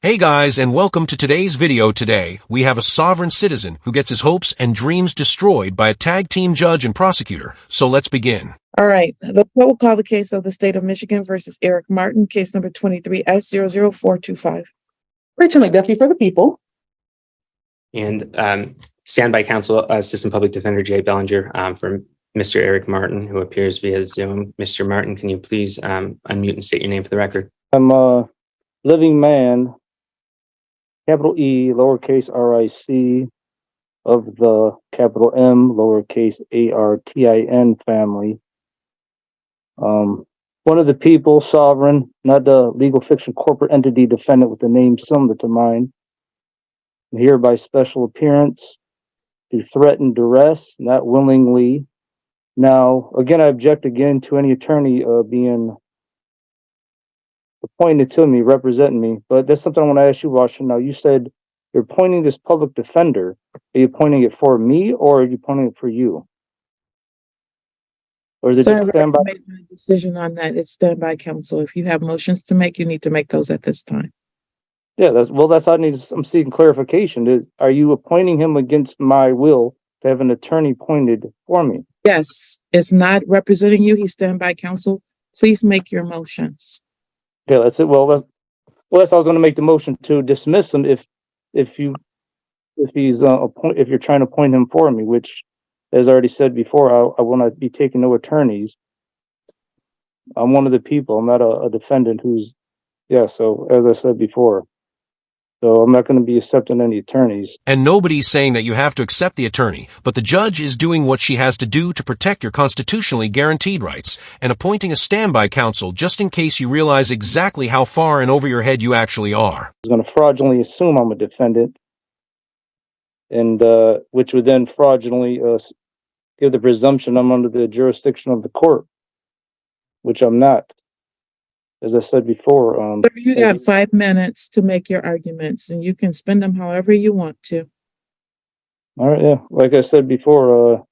Hey guys, and welcome to today's video. Today, we have a sovereign citizen who gets his hopes and dreams destroyed by a tag team judge and prosecutor. So let's begin. All right. The court will call the case of the state of Michigan versus Eric Martin, case number 23S00425. Rachel McDuffie for the people. And standby counsel, Assistant Public Defender Jay Bellinger for Mr. Eric Martin, who appears via Zoom. Mr. Martin, can you please unmute and state your name for the record? I'm a living man, capital E, lowercase RIC, of the capital M, lowercase ARTIN family. One of the people, sovereign, not a legal fiction corporate entity defendant with a name similar to mine. And here by special appearance to threaten duress, not willingly. Now, again, I object again to any attorney being appointed to me, representing me. But that's something I want to ask you, Washington. Now, you said you're appointing this public defender. Are you appointing it for me, or are you appointing it for you? Or is it Sorry, just I standby? made my decision on that. It's standby counsel. If you have motions to make, you need to make those at this time. Yeah, that's how I need. I'm seeking clarification. Are you appointing him against my will to have an attorney appointed for me? Yes, it's not representing you. He's standby counsel. Please make your motions. Yeah, that's it. That's I was going to make the motion to dismiss him if he's if you're trying to appoint him for me, which, as I already said before, I will not be taking no attorneys. I'm one of the people. I'm not a defendant who's, yeah. So as I said before, so I'm not going to be accepting any attorneys. And nobody's saying that you have to accept the attorney, but the judge is doing what she has to do to protect your constitutionally guaranteed rights and appointing a standby counsel just in case you realize exactly how far and over your head you actually are. I was going to fraudulently assume I'm a defendant, and which would then fraudulently give the presumption I'm under the jurisdiction of the court, which I'm not. As I said before, You got 5 minutes to make your arguments, and you can spend them however you want to. all right, yeah. Like I said before,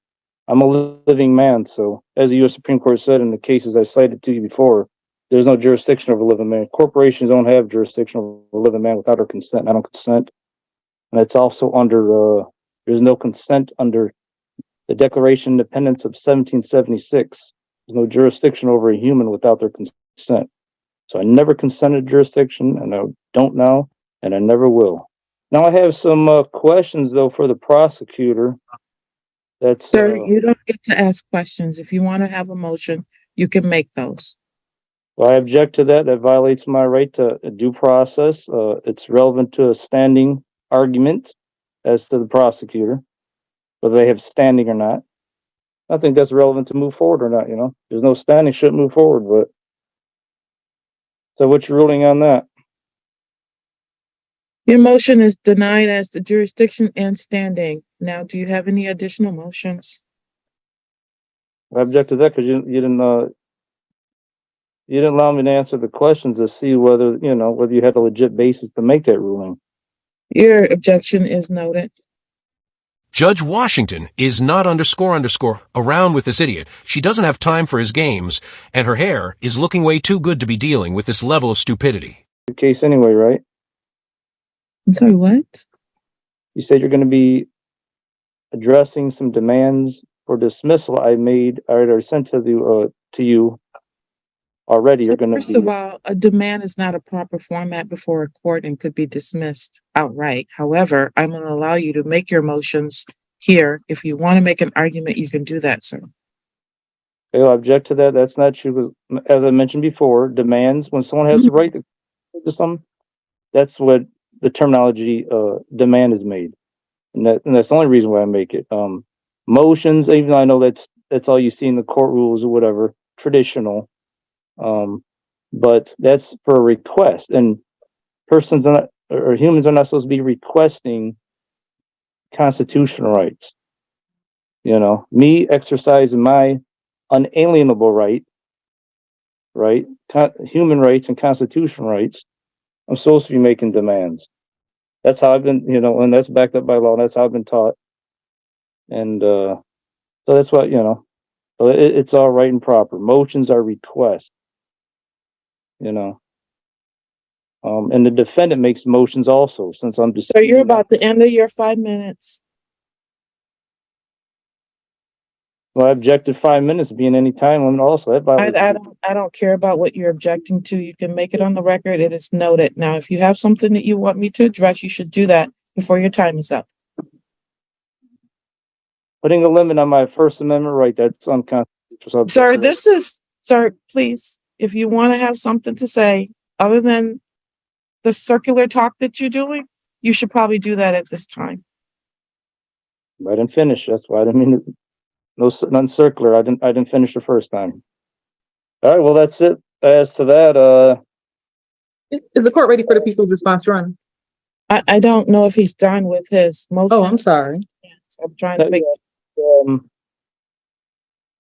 I'm a living man. So, as the U.S. Supreme Court said in the cases I cited to you before, there's no jurisdiction over a living man. Corporations don't have jurisdiction over a living man without our consent. I don't consent, and it's also under. There's no consent under the Declaration of Independence of 1776. There's no jurisdiction over a human without their consent. So I never consented to jurisdiction, and I don't now, and I never will. Now I have some questions, though, for the prosecutor. That's Sir, you don't get to ask questions. If you want to have a motion, you can make those. well, I object to that. That violates my right to a due process. It's relevant to a standing argument as to the prosecutor, whether they have standing or not. I think that's relevant to move forward or not. You know, there's no standing, shouldn't move forward. But so, what's your ruling on that? Your motion is denied as to jurisdiction and standing. Now, do you have any additional motions? I object to that because you didn't allow me to answer the questions to see whether you had a legit basis to make that ruling. Your objection is noted. Judge Washington is not around with this idiot. She doesn't have time for his games, and her hair is looking way too good to be dealing with this level of stupidity. The case anyway, right? I'm sorry, what? You said you're going to be addressing some demands for dismissal I made or sent to you already. So You're going to first of all, a demand is not a proper format before a court and could be dismissed outright. However, I'm going to allow you to make your motions here. If you want to make an argument, you can do that, sir. I object to that. That's not true. As I mentioned before, demands, when someone has the right to something, that's what the terminology demand is made. And that's the only reason why I make it. Motions, even though I know that's all you see in the court rules or whatever, traditional. But that's for a request, and persons are not, or humans are not supposed to be requesting constitutional rights. Me exercising my unalienable right, human rights and constitutional rights. I'm supposed to be making demands. That's how I've been, and that's backed up by law. That's how I've been taught. And so that's what, so it's all right and proper. Motions are requests, And the defendant makes motions also, since I'm just. So you're about to end of your 5 minutes. Well, I objected 5 minutes being any time limit also. I don't care about what you're objecting to. You can make it on the record. It is noted. Now, if you have something that you want me to address, you should do that before your time is up. Putting a limit on my First Amendment right, that's unconstitutional. Sir, please, if you want to have something to say other than the circular talk that you're doing, you should probably do that at this time. I didn't finish. That's why I didn't mean to, none circular. I didn't finish the first time. All right, well, that's it. As to that, Is the court ready for the people's response run? I don't know if he's done with his motion. Oh, I'm sorry. I'm trying to make.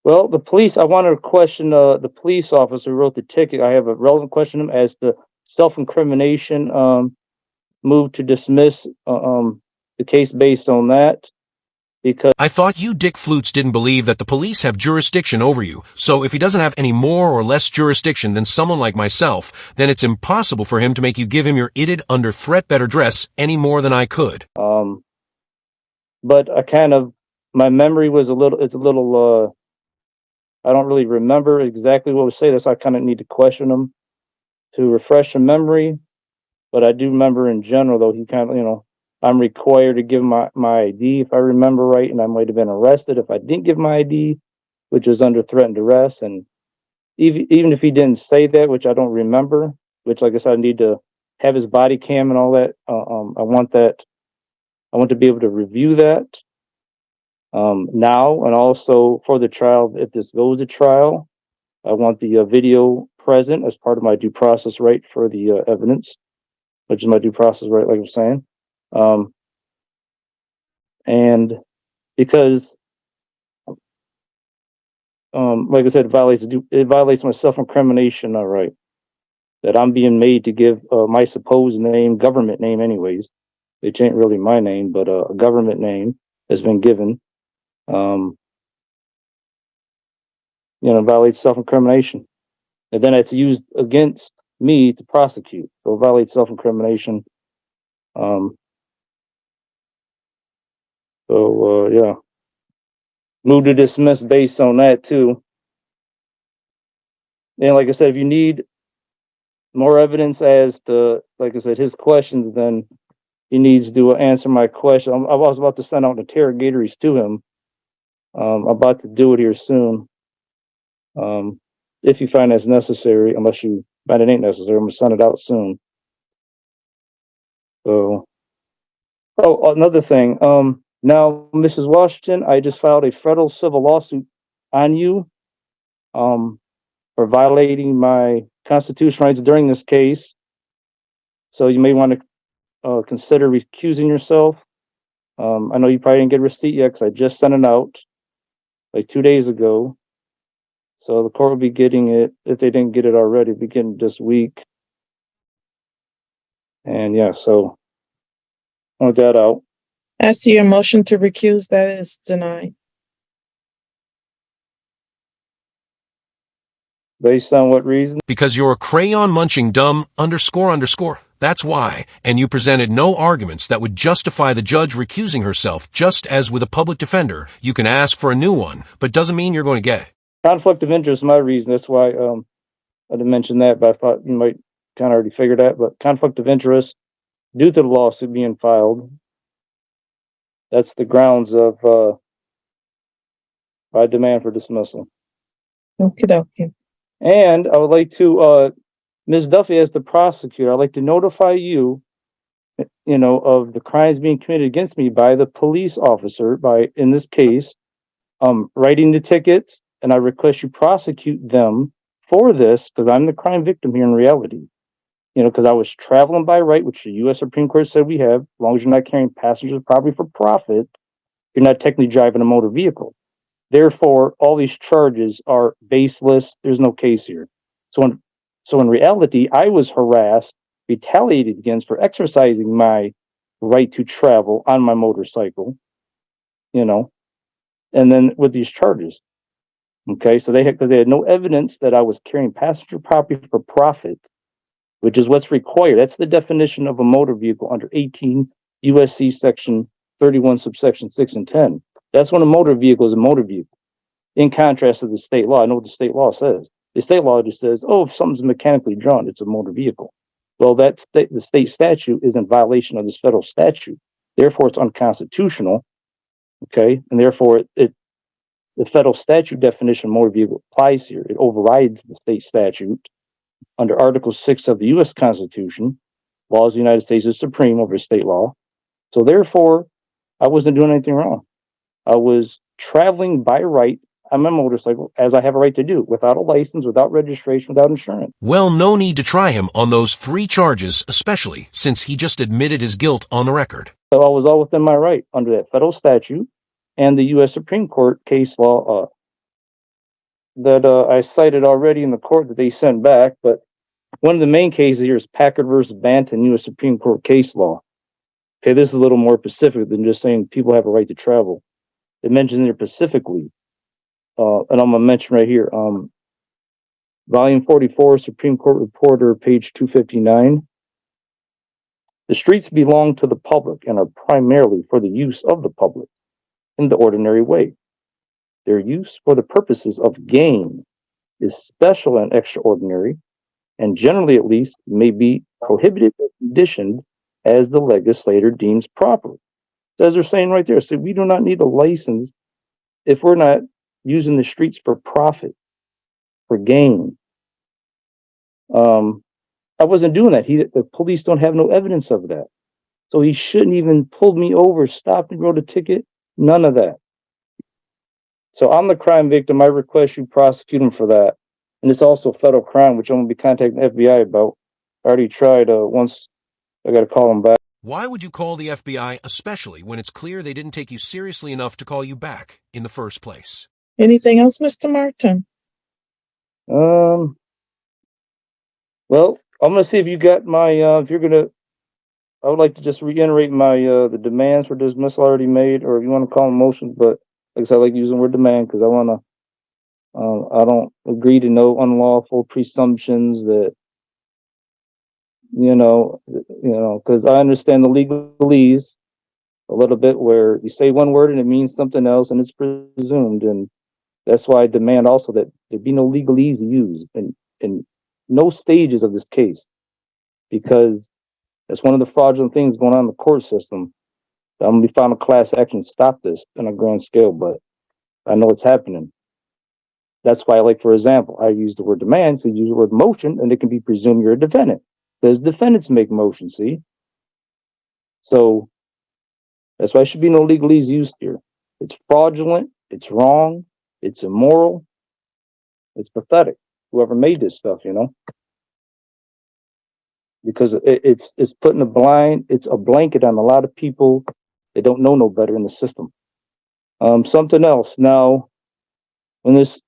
Well, the police, I want to question the police officer who wrote the ticket. I have a relevant question to him as the self-incrimination move to dismiss the case based on that. Because I thought you Dick Flutes didn't believe that the police have jurisdiction over you, so if he doesn't have any more or less jurisdiction than someone like myself, then it's impossible for him to make you give him your idded under threat better dress any more than I could. But my memory was it's a little, I don't really remember exactly what was said. That's why I kind of need to question him to refresh the memory. But I do remember in general, though, he kind of, I'm required to give my ID if I remember right, and I might have been arrested if I didn't give my ID, which was under threat and duress. And even if he didn't say that, which I don't remember, which, like I said, I need to have his body cam and all that. I want to be able to review that now, and also for the trial, if this goes to trial, I want the video present as part of my due process right for the evidence, which is my due process right, like I'm saying. And because, like I said, it violates my self-incrimination, all right, that I'm being made to give my supposed name, government name anyways, which ain't really my name, but a government name has been given. Violates self-incrimination. And then it's used against me to prosecute. So it violates self-incrimination. Yeah. Move to dismiss based on that too. And like I said, if you need more evidence as to, like I said, his questions, then he needs to answer my question. I was about to send out interrogatories to him. I'm about to do it here soon. If you find that's necessary, unless you find it ain't necessary, I'm gonna send it out soon. So, another thing. Now, Mrs. Washington, I just filed a federal civil lawsuit on you, for violating my constitutional rights during this case. So you may want to consider recusing yourself. I know you probably didn't get a receipt yet because I just sent it out like 2 days ago. So the court will be getting it, if they didn't get it already, be getting it this week. And yeah, so I want that out. As to your motion to recuse, that is denied. Based on what reason? Because you're a crayon-munching dumb __. That's why. And you presented no arguments that would justify the judge recusing herself, just as with a public defender. You can ask for a new one, but doesn't mean you're going to get it. Conflict of interest is my reason. That's why I didn't mention that, but I thought you might kind of already figure that. But conflict of interest due to the lawsuit being filed, that's the grounds of my demand for dismissal. Okay. And I would like to, Ms. Duffy, as the prosecutor, I'd like to notify you, of the crimes being committed against me by the police officer, in this case, writing the tickets, and I request you prosecute them for this, because I'm the crime victim here in reality. Because I was traveling by right, which the U.S. Supreme Court said we have, as long as you're not carrying passengers property for profit, you're not technically driving a motor vehicle. Therefore, all these charges are baseless. There's no case here. So in reality, I was harassed, retaliated against for exercising my right to travel on my motorcycle, and then with these charges. Okay, so because they had no evidence that I was carrying passenger property for profit. which is what's required. That's the definition of a motor vehicle under 18 USC section 31 subsection 6 and 10. That's when a motor vehicle is a motor vehicle. In contrast to the state law, I know what the state law says. The state law just says, oh, if something's mechanically drawn, it's a motor vehicle. Well, the state statute is in violation of this federal statute. Therefore, it's unconstitutional. Okay, and therefore, the federal statute definition of motor vehicle applies here. It overrides the state statute under Article 6 of the U.S. Constitution. Laws of the United States is supreme over state law. So therefore, I wasn't doing anything wrong. I was traveling by right on my motorcycle, as I have a right to do, without a license, without registration, without insurance. Well, no need to try him on those 3 charges, especially since he just admitted his guilt on the record. So I was all within my right under that federal statute and the U.S. Supreme Court case law that I cited already in the court that they sent back. But one of the main cases here is Packard versus Banton, U.S. Supreme Court case law. Okay, this is a little more specific than just saying people have a right to travel. It mentions it specifically. And I'm going to mention right here, volume 44, Supreme Court Reporter, page 259. The streets belong to the public and are primarily for the use of the public in the ordinary way. Their use for the purposes of gain is special and extraordinary, and generally at least may be prohibited or conditioned as the legislator deems proper. So as they're saying right there, so we do not need a license if we're not using the streets for profit, for gain. I wasn't doing that. The police don't have no evidence of that. So he shouldn't even pulled me over, stopped and wrote a ticket. None of that. So I'm the crime victim. I request you prosecute him for that. And it's also a federal crime, which I'm going to be contacting the FBI about. I already tried once. I got to call him back. Why would you call the FBI, especially when it's clear they didn't take you seriously enough to call you back in the first place? Anything else, Mr. Martin? Well, I'm going to see if you got my, if you're going to, I would like to just reiterate my, the demands for dismissal already made, or if you want to call them motions, but like I said, I like using the word demand because I don't agree to no unlawful presumptions that, because I understand the legalese a little bit where you say one word and it means something else and it's presumed. And that's why I demand also that there be no legalese used in no stages of this case, because that's one of the fraudulent things going on in the court system. I'm going to be filing a class action to stop this on a grand scale, but I know it's happening. That's why, like, for example, I use the word demand to use the word motion, and it can be presumed you're a defendant. Because defendants make motions, see? So that's why there should be no legalese used here. It's fraudulent, it's wrong, it's immoral, it's pathetic. Whoever made this stuff, because it's putting it's a blanket on a lot of people that don't know no better in the system. Something else. Now, when this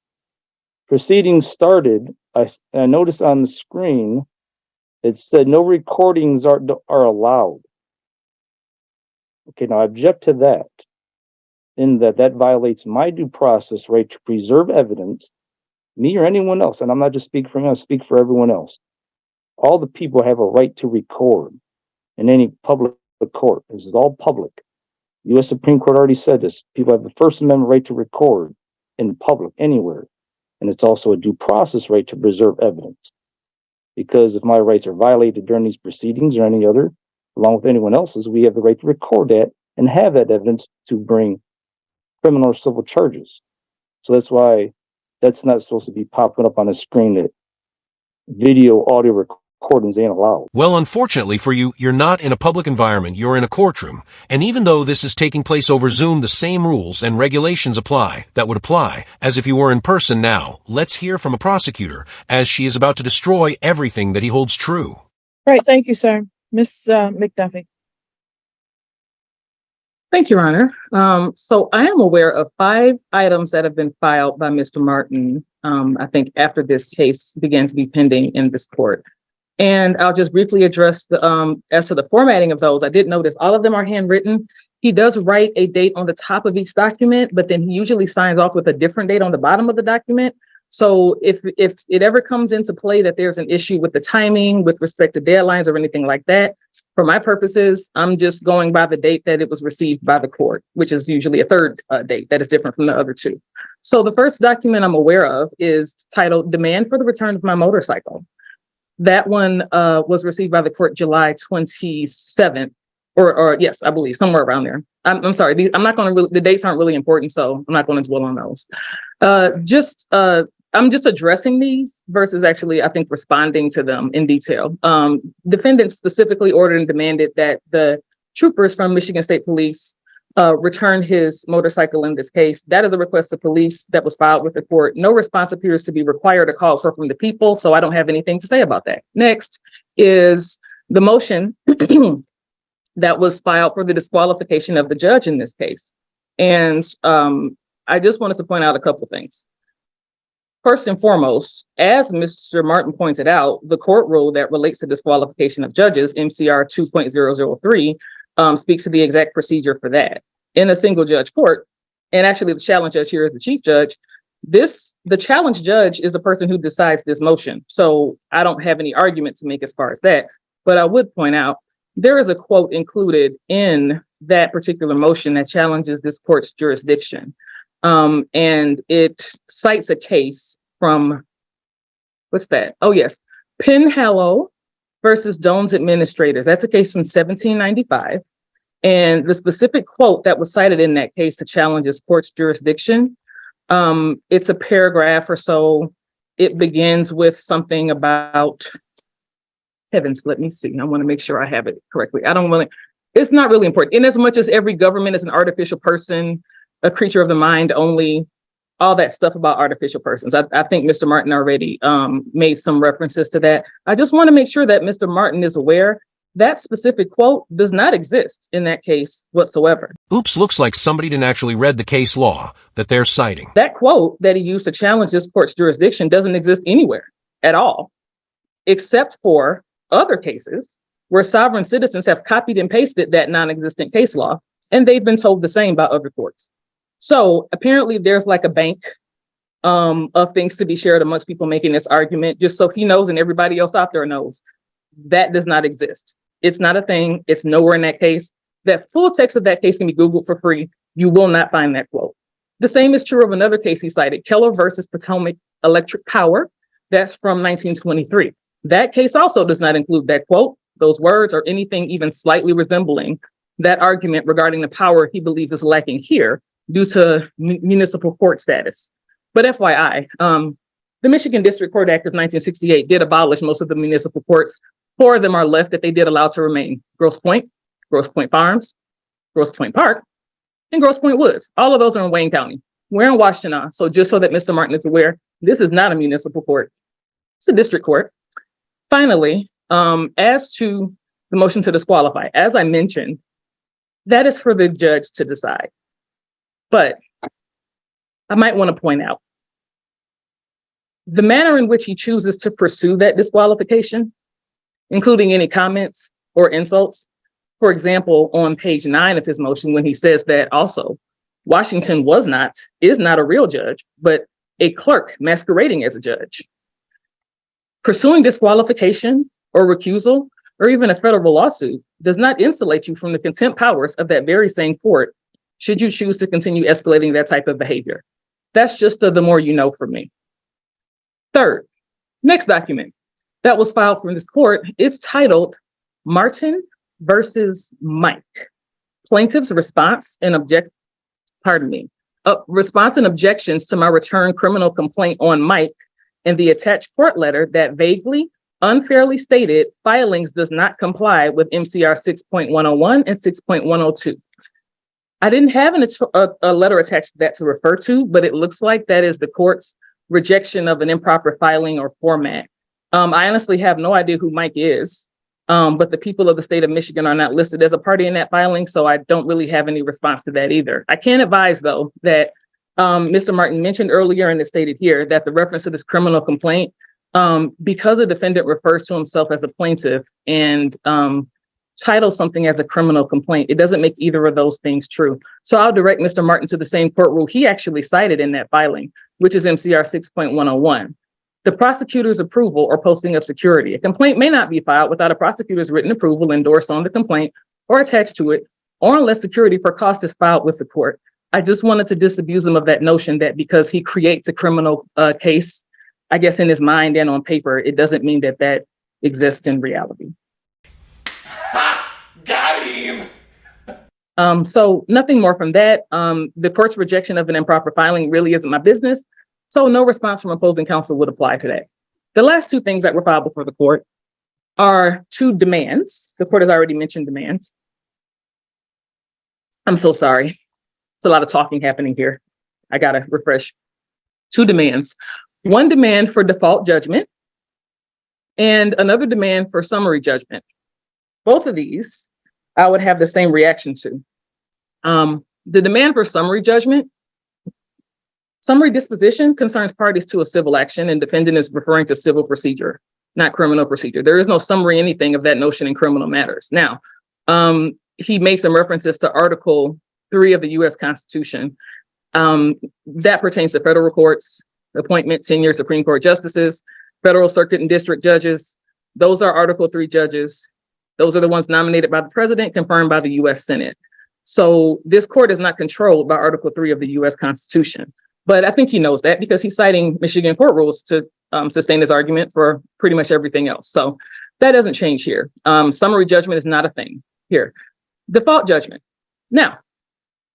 proceeding started, I noticed on the screen it said no recordings are allowed. Okay, now I object to that, in that violates my due process right to preserve evidence, me or anyone else, and I'm not just speaking for me, I speak for everyone else. All the people have a right to record in any public court. This is all public. U.S. Supreme Court already said this. People have the First Amendment right to record in public anywhere. And it's also a due process right to preserve evidence. Because if my rights are violated during these proceedings or any other, along with anyone else's, we have the right to record that and have that evidence to bring criminal or civil charges. So that's why that's not supposed to be popping up on the screen that video, audio recordings ain't allowed. Well, unfortunately for you, you're not in a public environment, you're in a courtroom. And even though this is taking place over Zoom, the same rules and regulations apply that would apply as if you were in person now. Let's hear from a prosecutor as she is about to destroy everything that he holds true. Right, thank you, sir. Miss McDuffie. Thank you, Your Honor. So I am aware of 5 items that have been filed by Mr. Martin, I think after this case began to be pending in this court. And I'll just briefly address as to the formatting of those. I did notice all of them are handwritten. He does write a date on the top of each document, but then he usually signs off with a different date on the bottom of the document. So if it ever comes into play that there's an issue with the timing with respect to deadlines or anything like that, for my purposes, I'm just going by the date that it was received by the court, which is usually a third date that is different from the other two. So the first document I'm aware of is titled Demand for the Return of My Motorcycle. That one was received by the court July 27th, or yes, I believe somewhere around there. I'm sorry, I'm not going to the dates aren't really important, so I'm not going to dwell on those. I'm just addressing these versus actually, I think, responding to them in detail. Defendants specifically ordered and demanded that the troopers from Michigan State Police return his motorcycle in this case. That is a request of police that was filed with the court. No response appears to be required or called for from the people, so I don't have anything to say about that. Next is the motion that was filed for the disqualification of the judge in this case. And I just wanted to point out a couple things. First and foremost, as Mr. Martin pointed out, the court rule that relates to disqualification of judges, MCR 2.003, speaks to the exact procedure for that. In a single judge court, and actually the challenge judge here is the chief judge, the challenge judge is the person who decides this motion. So I don't have any argument to make as far as that, but I would point out there is a quote included in that particular motion that challenges this court's jurisdiction. And it cites a case from, what's that? Oh, yes. Penhallow versus Doan's Administrators. That's a case from 1795. And the specific quote that was cited in that case to challenge this court's jurisdiction, it's a paragraph or so. It begins with something about, heavens, let me see. I want to make sure I have it correctly. It's not really important. In as much as every government is an artificial person, a creature of the mind only, all that stuff about artificial persons. I think Mr. Martin already made some references to that. I just want to make sure that Mr. Martin is aware that specific quote does not exist in that case whatsoever. Oops, looks like somebody didn't actually read the case law that they're citing. That quote that he used to challenge this court's jurisdiction doesn't exist anywhere at all, except for other cases where sovereign citizens have copied and pasted that non-existent case law, and they've been told the same by other courts. So apparently there's like a bank of things to be shared amongst people making this argument, just so he knows and everybody else out there knows that does not exist. It's not a thing. It's nowhere in that case. That full text of that case can be Googled for free. You will not find that quote. The same is true of another case he cited, Keller versus Potomac Electric Power. That's from 1923. That case also does not include that quote, those words, or anything even slightly resembling that argument regarding the power he believes is lacking here due to municipal court status. But FYI, the Michigan District Court Act of 1968 did abolish most of the municipal courts. 4 of them are left that they did allow to remain: Grosse Pointe Farms, Grosse Pointe Park, and Grosse Pointe Woods. All of those are in Wayne County. We're in Washtenaw. So just so that Mr. Martin is aware, this is not a municipal court. It's a district court. Finally, as to the motion to disqualify, as I mentioned, that is for the judge to decide. But I might want to point out the manner in which he chooses to pursue that disqualification, including any comments or insults. For example, on page 9 of his motion, when he says that also Washington is not a real judge, but a clerk masquerading as a judge. Pursuing disqualification or recusal or even a federal lawsuit does not insulate you from the contempt powers of that very same court should you choose to continue escalating that type of behavior. That's just the more you know from me. Third, next document that was filed from this court, it's titled Martin versus Mike. Plaintiff's response and response and objections to my return criminal complaint on Mike and the attached court letter that vaguely, unfairly stated filings does not comply with MCR 6.101 and 6.102. I didn't have a letter attached to that to refer to, but it looks like that is the court's rejection of an improper filing or format. I honestly have no idea who Mike is, but the people of the state of Michigan are not listed as a party in that filing, so I don't really have any response to that either. I can advise, though, that Mr. Martin mentioned earlier and it's stated here that the reference to this criminal complaint, because a defendant refers to himself as a plaintiff and title something as a criminal complaint, it doesn't make either of those things true. So I'll direct Mr. Martin to the same court rule he actually cited in that filing, which is MCR 6.101. The prosecutor's approval or posting of security. A complaint may not be filed without a prosecutor's written approval endorsed on the complaint or attached to it, or unless security for cost is filed with the court. I just wanted to disabuse him of that notion that because he creates a criminal case, I guess in his mind and on paper, it doesn't mean that that exists in reality. Got him. So nothing more from that. The court's rejection of an improper filing really isn't my business. So no response from opposing counsel would apply today. The last two things that were filed before the court are two demands. The court has already mentioned demands. I'm so sorry. It's a lot of talking happening here. I gotta refresh. Two demands. One demand for default judgment and another demand for summary judgment. Both of these I would have the same reaction to. The demand for summary judgment, summary disposition concerns parties to a civil action, and defendant is referring to civil procedure, not criminal procedure. There is no summary anything of that notion in criminal matters. Now, he made some references to Article 3 of the U.S. Constitution. That pertains to federal courts, appointment, tenure, Supreme Court justices, federal circuit and district judges. Those are Article 3 judges. Those are the ones nominated by the president, confirmed by the U.S. Senate. So this court is not controlled by Article 3 of the U.S. Constitution. But I think he knows that because he's citing Michigan court rules to sustain his argument for pretty much everything else. So that doesn't change here. Summary judgment is not a thing here. Default judgment. Now,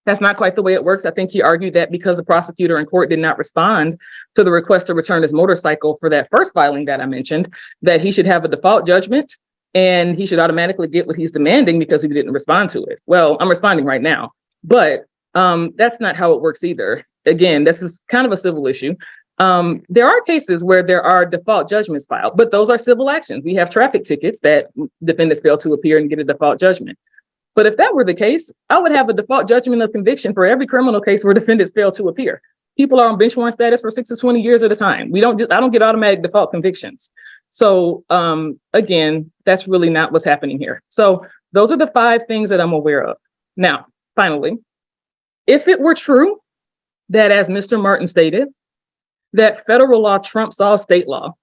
that's not quite the way it works. I think he argued that because the prosecutor in court did not respond to the request to return his motorcycle for that first filing that I mentioned, that he should have a default judgment and he should automatically get what he's demanding because he didn't respond to it. Well, I'm responding right now, but that's not how it works either. Again, this is kind of a civil issue. There are cases where there are default judgments filed, but those are civil actions. We have traffic tickets that defendants fail to appear and get a default judgment. But if that were the case, I would have a default judgment of conviction for every criminal case where defendants fail to appear. People are on bench warrant status for 6 to 20 years at a time. I don't get automatic default convictions. So again, that's really not what's happening here. So those are the 5 things that I'm aware of. Now, finally, if it were true that, as Mr. Martin stated, that federal law trumps all state law,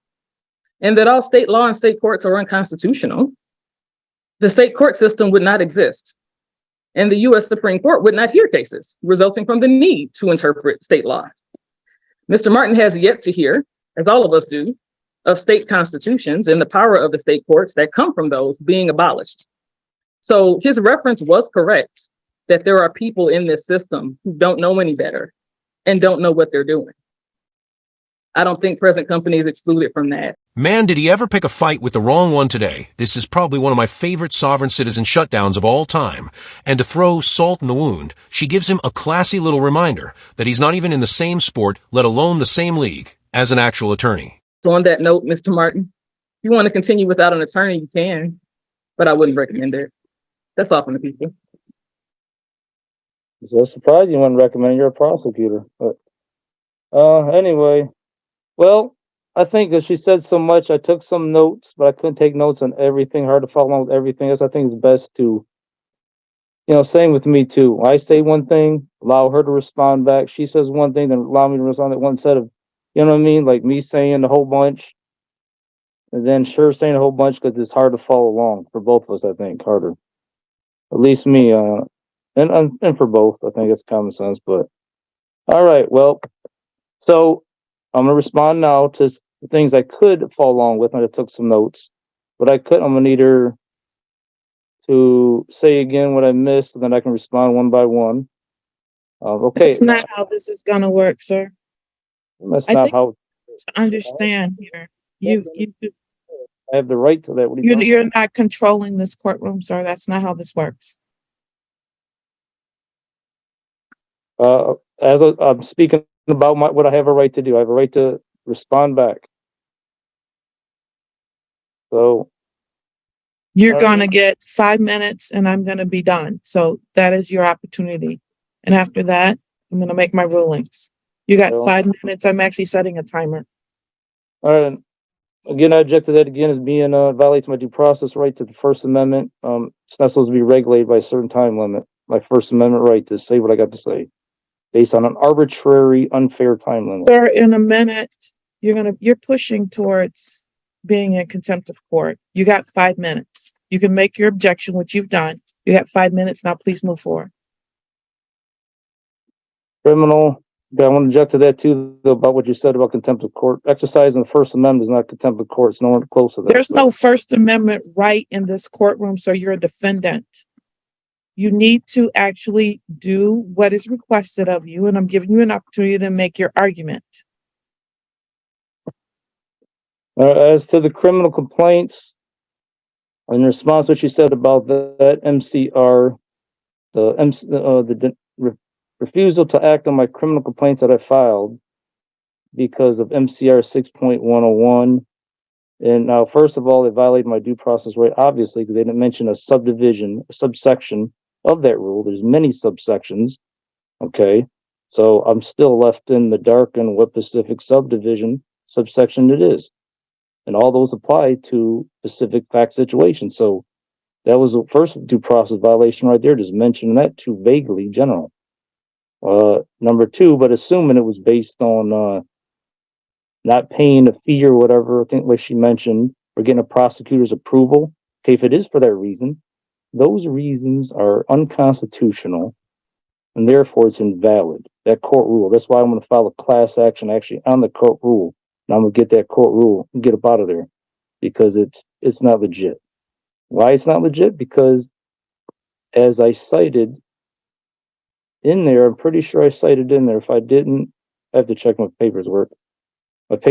and that all state law and state courts are unconstitutional, the state court system would not exist, and the U.S. Supreme Court would not hear cases resulting from the need to interpret state law. Mr. Martin has yet to hear, as all of us do, of state constitutions and the power of the state courts that come from those being abolished. So his reference was correct, that there are people in this system who don't know any better and don't know what they're doing. I don't think present company is excluded from that. Man, did he ever pick a fight with the wrong one today. This is probably one of my favorite sovereign citizen shutdowns of all time. And to throw salt in the wound, she gives him a classy little reminder that he's not even in the same sport, let alone the same league, as an actual attorney. So on that note, Mr. Martin, if you want to continue without an attorney, you can, but I wouldn't recommend it. That's all from the people. So surprised you wouldn't recommend you're a prosecutor. But anyway, well, I think that she said so much. I took some notes, but I couldn't take notes on everything. Hard to follow along with everything else. I think it's best to, same with me too. I say one thing, allow her to respond back. She says one thing, then allow me to respond at one set of, you know what I mean? Like me saying a whole bunch, and then her saying a whole bunch, because it's hard to follow along for both of us. I think harder, at least me, and for both. I think it's common sense. But all right, well, so I'm gonna respond now to the things I could follow along with, and I took some notes. But I couldn't. I'm gonna need her to say again what I missed, and then I can respond one by one. Okay. That's not how this is gonna work, sir. That's I not think how. to understand here. You I have the right to that. What are you talking you're not controlling this courtroom, sir. That's not how this works. As I'm speaking about what I have a right to do, I have a right to respond back. So You're gonna get 5 minutes and I'm gonna be done. So that is your opportunity. And after that, I'm gonna make my rulings. You got So- 5 minutes. I'm actually setting a timer. all right, Again, I object to that again as being violates my due process right to the First Amendment. It's not supposed to be regulated by a certain time limit. My First Amendment right to say what I got to say, based on an arbitrary, unfair time limit. Sir, in a minute, you're pushing towards being in contempt of court. You got 5 minutes. You can make your objection, which you've done. You got 5 minutes. Now please move forward. Criminal. Yeah, I want to object to that too, though, about what you said about contempt of court. Exercising the First Amendment is not contempt of court. It's nowhere close to that. There's no First Amendment right in this courtroom, so you're a defendant. You need to actually do what is requested of you, and I'm giving you an opportunity to make your argument. As to the criminal complaints, in response to what you said about that MCR, the refusal to act on my criminal complaints that I filed because of MCR 6.101. And now, first of all, it violated my due process right, obviously, because they didn't mention a subsection of that rule. There's many subsections. Okay. So I'm still left in the dark on what specific subsection it is. And all those apply to specific fact situations. So that was the first due process violation right there, just mentioning that too vaguely general. Number two, but assuming it was based on not paying a fee or whatever, I think like she mentioned, or getting a prosecutor's approval. Okay, if it is for that reason, those reasons are unconstitutional and therefore it's invalid. That court rule. That's why I'm going to file a class action actually on the court rule. And I'm going to get that court rule and get up out of there because it's not legit. Why it's not legit? Because as I cited in there, I'm pretty sure I cited in there. If I didn't, I have to check my paperwork. But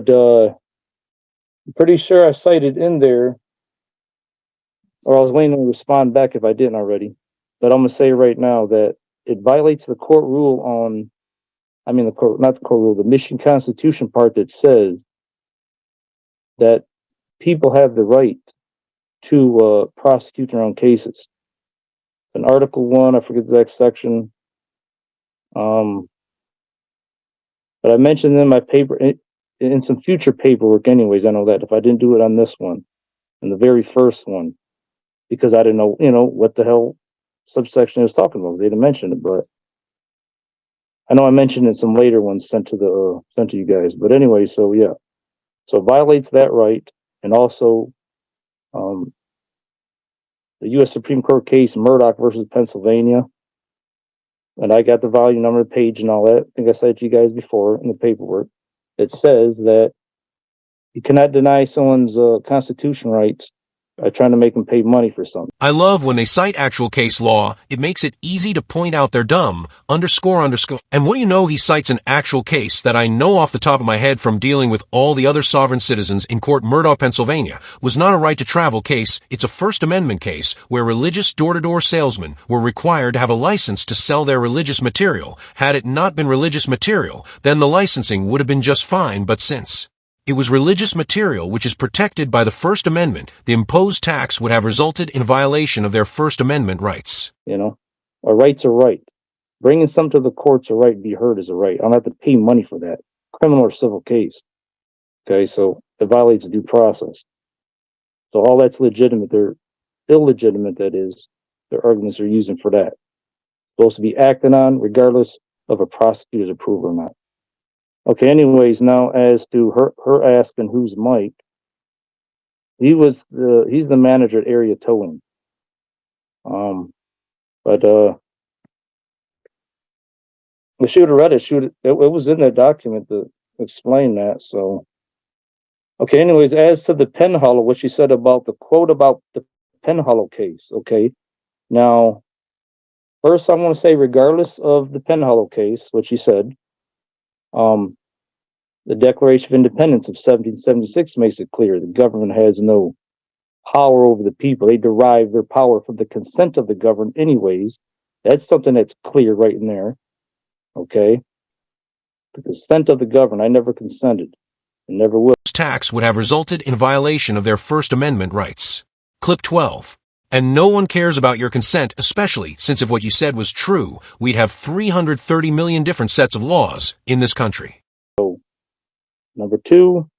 I'm pretty sure I cited in there, or I was waiting to respond back if I didn't already. But I'm gonna say right now that it violates the court rule on, the Michigan Constitution part that says that people have the right to prosecute their own cases. In Article 1, I forget the exact section. But I mentioned in my paper, in some future paperwork anyways, I know that if I didn't do it on this one, in the very first one, because I didn't know, what the hell subsection I was talking about. They didn't mention it, but I know I mentioned in some later ones sent to you guys. But anyway, so yeah. So it violates that right. And also the US Supreme Court case Murdoch versus Pennsylvania. And I got the volume number, page, and all that. I think I said to you guys before in the paperwork. It says that you cannot deny someone's constitutional rights by trying to make them pay money for something. I love when they cite actual case law. It makes it easy to point out they're dumb, underscore. And what do you know, he cites an actual case that I know off the top of my head from dealing with all the other sovereign citizens in court. Murdoch, Pennsylvania was not a right to travel case. It's a First Amendment case where religious door-to-door salesmen were required to have a license to sell their religious material. Had it not been religious material, then the licensing would have been just fine, but since it was religious material which is protected by the First Amendment, the imposed tax would have resulted in violation of their First Amendment rights. A right's a right. Bringing something to the court's a right, be heard is a right. I don't have to pay money for that, criminal or civil case. Okay, so it violates due process. So all that's legitimate. They're illegitimate, that is, their arguments are using for that. Supposed to be acted on regardless of a prosecutor's approval or not. Okay, anyways, now as to her asking who's Mike, he's the manager at Area Towing. But I should have read it. It was in that document to explain that. So, okay, anyways, as to the Penhollow, what she said about the quote about the Penhollow case. Okay, now, first I want to say, regardless of the Penhollow case, what she said, the Declaration of Independence of 1776 makes it clear the government has no power over the people. They derive their power from the consent of the governed anyways. That's something that's clear right in there. Okay? The consent of the governed. I never consented. And never will. Tax would have resulted in violation of their First Amendment rights. Clip 12. And no one cares about your consent, especially since if what you said was true, we'd have 330 million different sets of laws in this country. So, number two,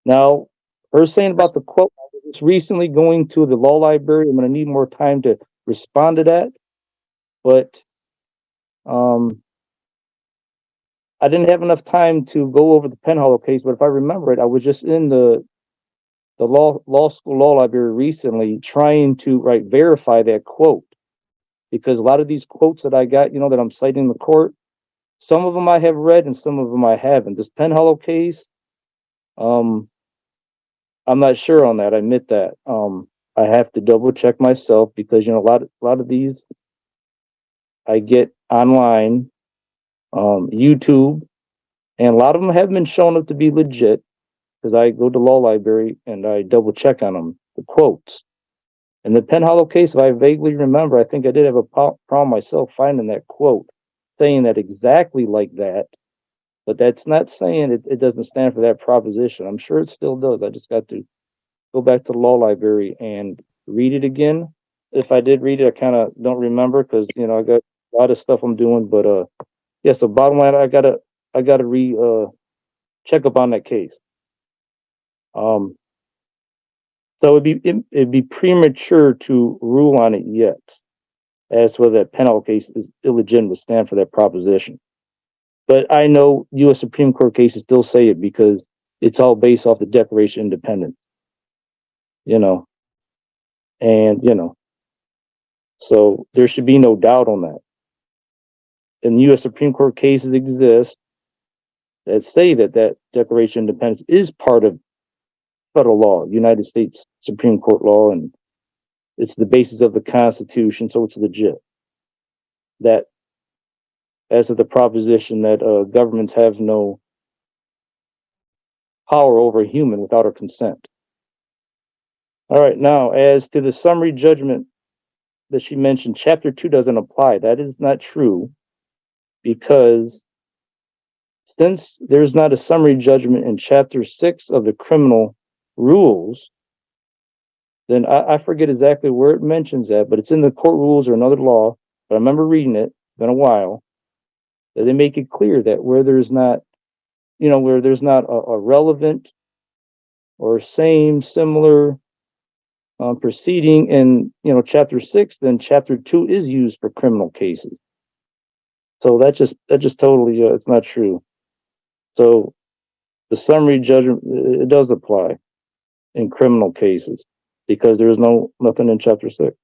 Now, her saying about the quote, I was just recently going to the law library. I'm going to need more time to respond to that. But I didn't have enough time to go over the Penhollow case. But if I remember it, I was just in the law school law library recently trying to verify that quote, because a lot of these quotes that I got, that I'm citing in the court, some of them I have read and some of them I haven't. This Penhollow case, I'm not sure on that. I admit that. I have to double check myself because a lot of these I get online, YouTube, and a lot of them have been shown up to be legit because I go to law library and I double check on them, the quotes. In the Penhollow case, if I vaguely remember, I think I did have a problem myself finding that quote, saying that exactly like that. But that's not saying it doesn't stand for that proposition. I'm sure it still does. I just got to go back to the law library and read it again. If I did read it, I kind of don't remember because I got a lot of stuff I'm doing. But yeah. So bottom line, I gotta check up on that case. So it'd be premature to rule on it yet, as for that Penhollow case is illegitimate to stand for that proposition. But I know U.S. Supreme Court cases still say it because it's all based off the Declaration of Independence, and so there should be no doubt on that. And U.S. Supreme Court cases exist that say that Declaration of Independence is part of federal law, United States Supreme Court law, and it's the basis of the Constitution, so it's legit. That, as of the proposition that governments have no power over a human without our consent. All right, now, as to the summary judgment that she mentioned, Chapter 2 doesn't apply. That is not true, because since there's not a summary judgment in Chapter 6 of the criminal rules, then I forget exactly where it mentions that, but it's in the court rules or another law, but I remember reading it, it's been a while, that they make it clear that where there's not a relevant or similar proceeding in Chapter 6, then Chapter 2 is used for criminal cases. So that just totally it's not true. So the summary judgment, it does apply in criminal cases because there's nothing in Chapter 6.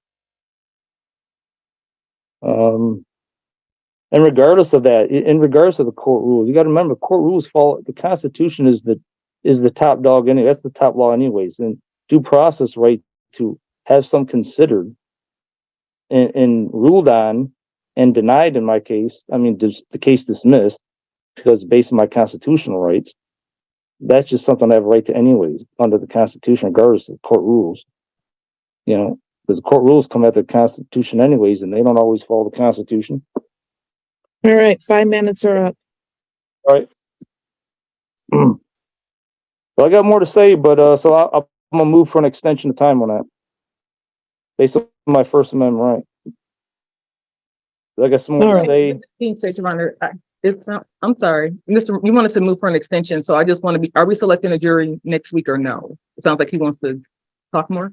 And regardless of that, in regards to the court rules, you got to remember court rules follow the Constitution is the top dog anyway. That's the top law anyways. And due process right to have some considered and ruled on and denied in my case. I mean, the case dismissed because based on my constitutional rights. That's just something I have a right to anyways under the Constitution, regardless of court rules. Because the court rules come after the Constitution anyways, and they don't always follow the Constitution. All right, 5 minutes are up. All right. Well, I got more to say, but so I'm gonna move for an extension of time on that, based on my First Amendment right. I got some more to say. Your Honor, I'm sorry, Mr. You want us to move for an extension, so I just want to be. Are we selecting a jury next week or no? It sounds like he wants to talk more.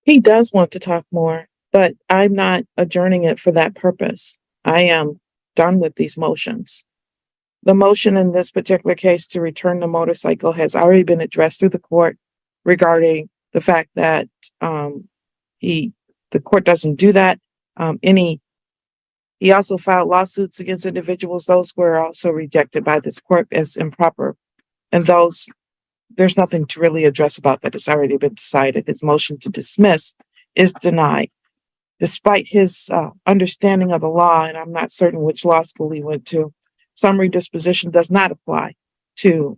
He does want to talk more, but I'm not adjourning it for that purpose. I am done with these motions. The motion in this particular case to return the motorcycle has already been addressed through the court regarding the fact that the court doesn't do that. He also filed lawsuits against individuals. Those were also rejected by this court as improper. And there's nothing to really address about that. It's already been decided. His motion to dismiss is denied. Despite his understanding of the law, and I'm not certain which law school he went to, summary disposition does not apply to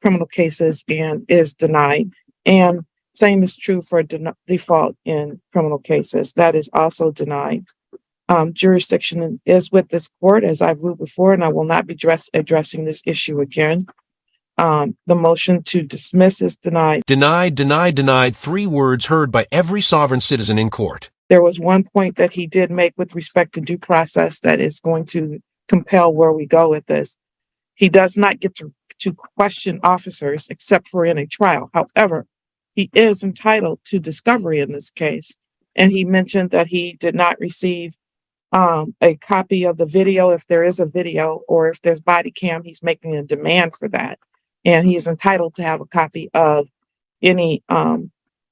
criminal cases and is denied. And same is true for default in criminal cases. That is also denied. Jurisdiction is with this court, as I've ruled before, and I will not be addressing this issue again. The motion to dismiss is denied. Denied, denied, denied. 3 words heard by every sovereign citizen in court. There was one point that he did make with respect to due process that is going to compel where we go with this. He does not get to to question officers except for in a trial. However, he is entitled to discovery in this case. And he mentioned that he did not receive a copy of the video, if there is a video, or if there's body cam, he's making a demand for that. And he is entitled to have a copy of any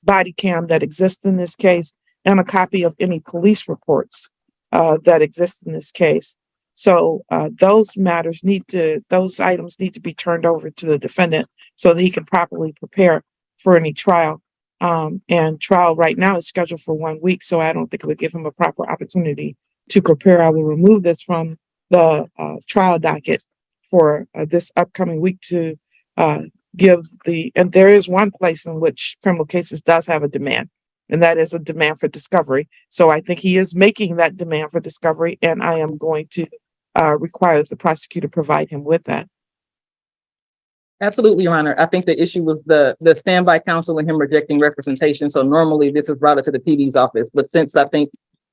body cam that exists in this case and a copy of any police reports that exist in this case. So those items need to be turned over to the defendant so that he can properly prepare for any trial. And trial right now is scheduled for 1 week, so I don't think it would give him a proper opportunity to prepare. I will remove this from the trial docket for this upcoming week to and there is one place in which criminal cases does have a demand, and that is a demand for discovery. So I think he is making that demand for discovery, and I am going to require that the prosecutor provide him with that. Absolutely, Your Honor. I think the issue was the standby counsel and him rejecting representation. So normally this is brought to the PD's office, but since I think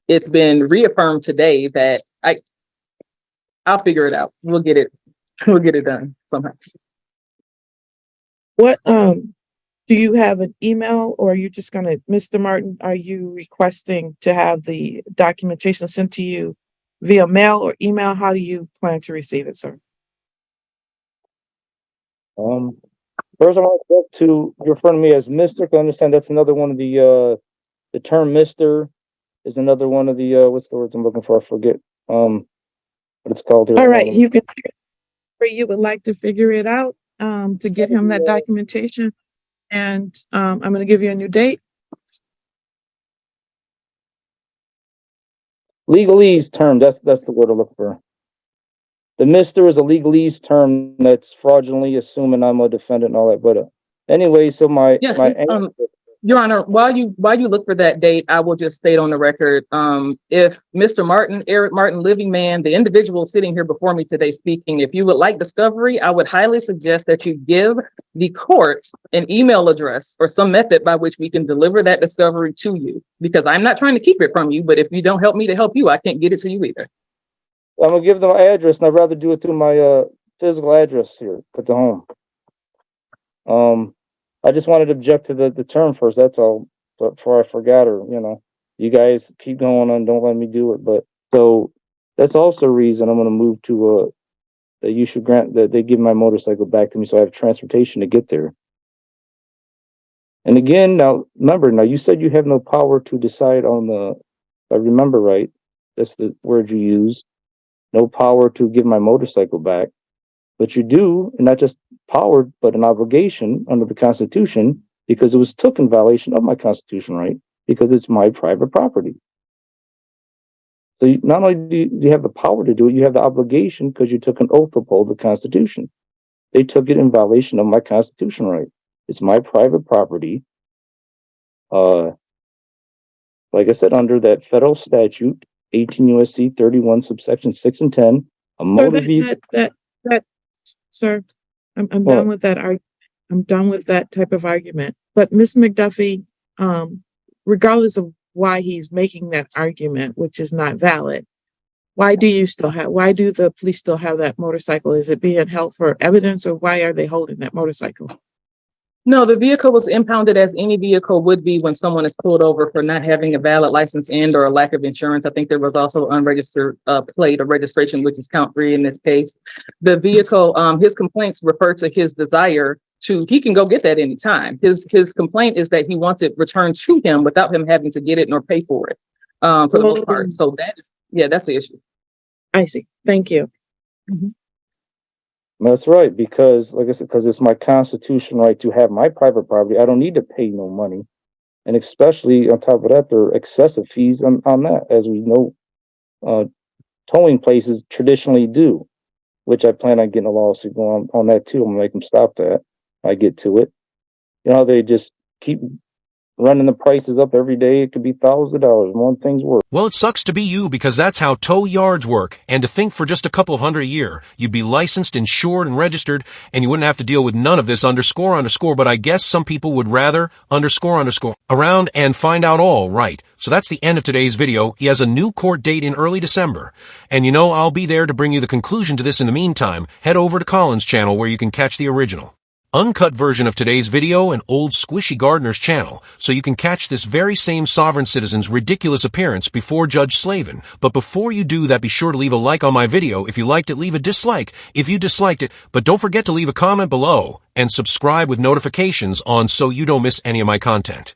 it's been reaffirmed today that I'll figure it out. We'll get it done somehow. What do you have an email, or are you just gonna, Mr. Martin, are you requesting to have the documentation sent to you via mail or email? How do you plan to receive it, sir? First of all, I'd like to refer to me as Mr. I understand that's another one of the term Mr. is another one of the what's the words I'm looking for? I forget what it's called here. All right, you would like to figure it out to get him that documentation, and I'm going to give you a new date. Legalese term, that's the word I look for. The Mr. is a legalese term that's fraudulently assuming I'm a defendant and all that. But anyway, so Yes, Your Honor, while you look for that date, I will just state on the record, if Mr. Martin, Eric Martin, living man, the individual sitting here before me today speaking, if you would like discovery, I would highly suggest that you give the court an email address or some method by which we can deliver that discovery to you, because I'm not trying to keep it from you, but if you don't help me to help you, I can't get it to you either. I'm gonna give them my address, and I'd rather do it through my physical address here at the home. I just wanted to object to the term first, that's all, but before I forgot, or you guys keep going on, don't let me do it. But so that's also a reason I'm gonna move to that you should grant that they give my motorcycle back to me so I have transportation to get there. And again, now remember, you said you have no power to decide on if I remember right, that's the word you used. No power to give my motorcycle back, but you do, and not just power, but an obligation under the Constitution, because it was took in violation of my constitutional right, because it's my private property. So not only do you have the power to do it, you have the obligation because you took an oath to uphold the Constitution. They took it in violation of my constitutional right. It's my private property. Like I said, under that federal statute, 18 U.S.C. 31, subsection 6 and 10, a motor vehicle. Sir, I'm done with that. I'm done with that type of argument. But Ms. McDuffie, regardless of why he's making that argument, which is not valid, why do the police still have that motorcycle? Is it being held for evidence, or why are they holding that motorcycle? No, the vehicle was impounded as any vehicle would be when someone is pulled over for not having a valid license and or a lack of insurance. I think there was also unregistered plate or registration, which is count 3 in this case. The vehicle, his complaints refer to his desire he can go get that anytime. His complaint is that he wants it returned to him without him having to get it nor pay for it for the most part. So that's the issue. I see. Thank you. Mm-hmm. That's right, because like I said, because it's my constitutional right to have my private property. I don't need to pay no money. And especially on top of that, there are excessive fees on that, as we know, towing places traditionally do, which I plan on getting a lawsuit going on that too. I'm gonna make them stop that. I get to it. They just keep running the prices up every day. It could be thousands of dollars. One thing's worth. Well, it sucks to be you because that's how tow yards work. And to think for just a couple of $100 a year, you'd be licensed, insured, and registered, and you wouldn't have to deal with none of this underscore. But I guess some people would rather underscore around and find out all, right? So that's the end of today's video. He has a new court date in early December. And I'll be there to bring you the conclusion to this. In the meantime, head over to Colin's channel where you can catch the original uncut version of today's video and old Squishy Gardner's channel, so you can catch this very same sovereign citizen's ridiculous appearance before Judge Slavin. But before you do that, be sure to leave a like on my video. If you liked it, leave a dislike if you disliked it, but don't forget to leave a comment below and subscribe with notifications on so you don't miss any of my content.